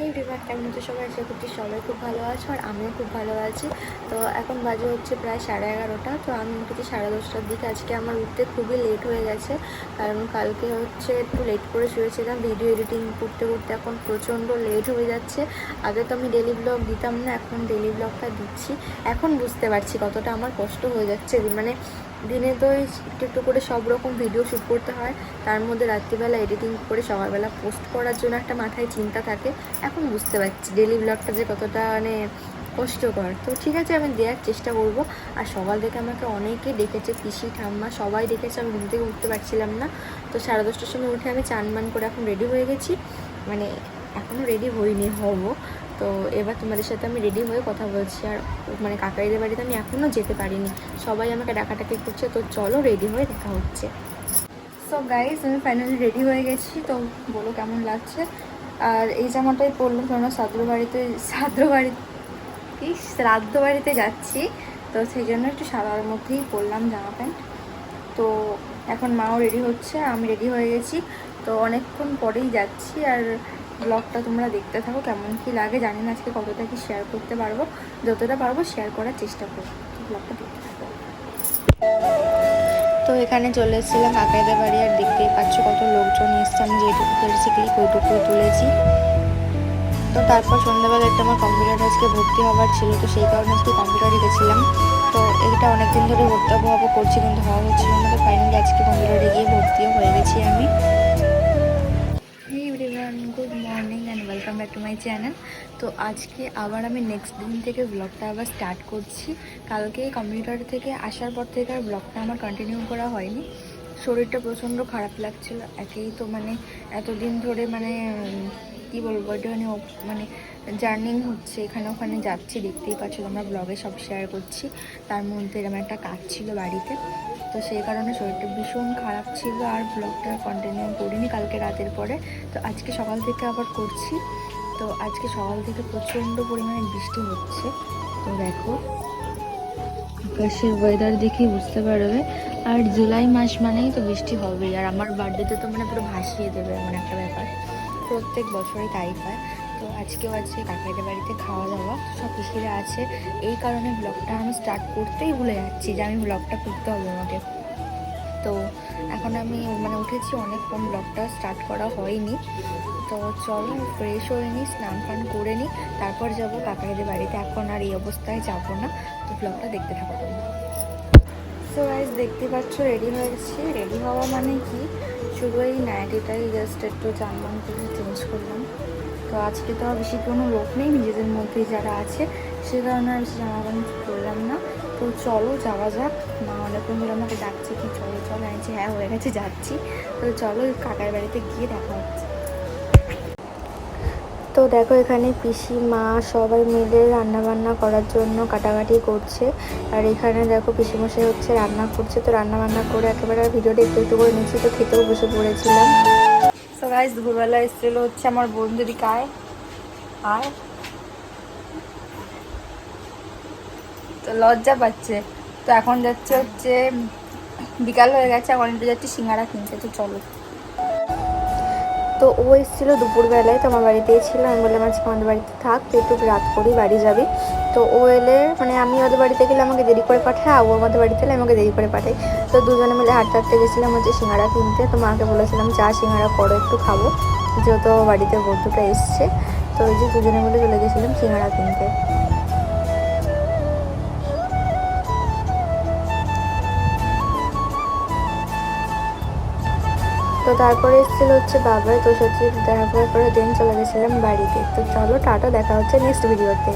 এই রিভার কেমন তো সবাই আশা করছি সবাই খুব ভালো আছো আর আমিও খুব ভালো আছি। তো এখন বাজে হচ্ছে প্রায় 11:30। তো আমি উঠেছি 10:30টার দিকে। আজকে আমার উঠতে খুবই লেট হয়ে গেছে, কারণ কালকে হচ্ছে একটু লেট করে শুয়েছিলাম। ভিডিও এডিটিং করতে করতে এখন প্রচণ্ড লেট হয়ে যাচ্ছে। আগে তো আমি ডেলি ব্লগ দিতাম না, এখন ডেলি ব্লগটা দিচ্ছি। এখন বুঝতে পারছি কতটা আমার কষ্ট হয়ে যাচ্ছে। মানে দিনে তো একটু একটু করে সব রকম ভিডিও শ্যুট করতে হয়, তার মধ্যে রাত্রিবেলা এডিটিং করে সকালবেলা পোস্ট করার জন্য একটা মাথায় চিন্তা থাকে। এখন বুঝতে পারছি ডেলি ব্লগটা যে কতটা মানে কষ্টকর। তো ঠিক আছে, আমি দেওয়ার চেষ্টা করব। আর সকাল থেকে আমাকে অনেকেই ডেকেছে, পিসি ঠাম্মা সবাই ডেকেছে, আমি ঘুম থেকে উঠতে পারছিলাম না। তো 10:30টার সময় উঠে আমি চান মান করে এখন রেডি হয়ে গেছি। মানে এখনও রেডি হইনি, হব। তো এবার তোমাদের সাথে আমি রেডি হয়ে কথা বলছি। আর মানে কাকাইদের বাড়িতে আমি এখনও যেতে পারিনি, সবাই আমাকে ডাকাটাকি করছে। তো চলো রেডি হয়ে দেখা হচ্ছে। সো গাইজ, আমি ফাইনালি রেডি হয়ে গেছি। তো বলো কেমন লাগছে। আর এই জামাটাই পরলাম, কারণ শ্রাদ্ধ বাড়িতে যাচ্ছি। তো সেই জন্য একটু সাদার মধ্যেই পরলাম জামা প্যান্ট। তো এখন মাও রেডি হচ্ছে, আমি রেডি হয়ে গেছি। তো অনেকক্ষণ পরেই যাচ্ছি। আর ব্লগটা তোমরা দেখতে থাকো, কেমন কি লাগে জানি না আজকে কতটা কি শেয়ার করতে পারবো। যতটা পারবো শেয়ার করার চেষ্টা করবো। ব্লগটা দেখতে থাকো। তো এখানে চলে এসেছিলাম কাকাইদের বাড়ি, আর দেখতেই পাচ্ছ কত লোকজন এসছে। আমি যেটুকু পেরেছি ক্লিপ ওইটুকুই তুলেছি। তো তারপর সন্ধ্যাবেলা একটা আমার কম্পিউটার আজকে ভর্তি হওয়ার ছিল, তো সেই কারণে আজকে কম্পিউটারে গেছিলাম। তো এটা অনেকদিন ধরে ভর্তি হবো করছি, কিন্তু হওয়া হচ্ছিল না। তো ফাইনালি আজকে কম্পিউটারে গিয়ে ভর্তিও হয়ে গেছি আমি। Everyone, good morning and welcome back to my channel. তো আজকে আবার আমি নেক্সট দিন থেকে ব্লগটা আবার স্টার্ট করছি। কালকে কম্পিউটার থেকে আসার পর থেকে আর ব্লগটা আমার কন্টিনিউ করা হয়নি। শরীরটা প্রচণ্ড খারাপ লাগছিল। একেই তো মানে এতদিন ধরে মানে কী বলবো, এটা মানে জার্নিং হচ্ছে, এখানে ওখানে যাচ্ছি, দেখতেই পাচ্ছি তোমরা, ব্লগে সব শেয়ার করছি। তার মধ্যে এরকম একটা কাজ ছিল বাড়িতে। তো সেই কারণে শরীরটা ভীষণ খারাপ ছিল, আর ব্লগটা কন্টিনিউ করিনি কালকে রাতের পরে। তো আজকে সকাল থেকে আবার করছি। তো আজকে সকাল থেকে প্রচণ্ড পরিমাণে বৃষ্টি হচ্ছে। তো দেখো আকাশের ওয়েদার দেখেই বুঝতে পারবে। আর জুলাই মাস মানেই তো বৃষ্টি হবেই। আর আমার বার্থডেতে তো মানে পুরো ভাসিয়ে দেবে এমন একটা ব্যাপার। প্রত্যেক বছরই তাই হয়। তো আজকেও আছে কাকাইদের বাড়িতে খাওয়া দাওয়া, সব পিসিরা আছে। এই কারণে ব্লগটা আমি স্টার্ট করতেই ভুলে যাচ্ছি যে আমি ব্লগটা করতে হবে আমাকে। তো এখন আমি মানে উঠেছি অনেকক্ষণ, ব্লগটা স্টার্ট করা হয়নি। তো চলো ফ্রেশ হয়ে নিই, স্নান ফান করে নিই, তারপর যাবো কাকাইদের বাড়িতে। এখন আর এই অবস্থায় যাবো না। তো ব্লগটা দেখতে থাকো তোমরা। সো গাইস, দেখতে পাচ্ছ রেডি হয়ে গেছি। রেডি হওয়া মানে কি, শুধু এই নাইটিটাই জাস্ট একটু চানবান করে চেঞ্জ করলাম। তো আজকে তো আর বেশি কোনো লোক নেই, নিজেদের মধ্যেই যারা আছে, সে কারণে আর বেশি জামা প্যান্ট করলাম না। তো চলো যাওয়া যাক। মা অনেকক্ষণ ধরে আমাকে ডাকছে কি চলো চলো, আনছি হ্যাঁ হয়ে গেছে, যাচ্ছি। তো চলো কাকার বাড়িতে গিয়ে দেখা হচ্ছে। তো দেখো এখানে পিসি মা সবাই মিলে রান্না বান্না করার জন্য কাটাকাটি করছে। আর এখানে দেখো পিসিমশাই হচ্ছে রান্না করছে। তো রান্না বান্না করে একেবারে ভিডিওটা একটু একটু করে নিচ্ছি। তো খেতেও বসে পড়েছিলাম। তো গাইস, দুপুরবেলা এসেছিলো হচ্ছে আমার বন্ধু দিকায়। আর তো লজ্জা পাচ্ছে। তো এখন যাচ্ছে হচ্ছে, বিকাল হয়ে গেছে, এখন একটু যাচ্ছি সিঙ্গারা কিনতে। তো চলো। তো ও এসেছিলো দুপুরবেলায়, তো আমার বাড়িতেই ছিল। আমি বললাম আজকে আমাদের বাড়িতে থাক, তো একটু রাত করেই বাড়ি যাবি। তো ও এলে মানে আমি ওদের বাড়িতে গেলে আমাকে দেরি করে পাঠায়, আর ও আমাদের বাড়িতে এলে আমাকে দেরি করে পাঠায়। তো দুজনে মিলে হাঁটতে হাঁটতে গেছিলাম হচ্ছে সিঙ্গারা কিনতে। তো মাকে বলেছিলাম চা সিঙ্গারা করো, একটু খাবো, যেহেতু বাড়িতে বন্ধুটা এসছে। তো ওই যে দুজনে মিলে চলে গেছিলাম সিঙ্গারা কিনতে। তো তারপরে এসেছিলো হচ্ছে বাবা। তো সত্যি দেখা করার পরে দেন চলে গেছিলাম বাড়িতে। তো চলো টাটা, দেখা হচ্ছে নেক্সট ভিডিওতে।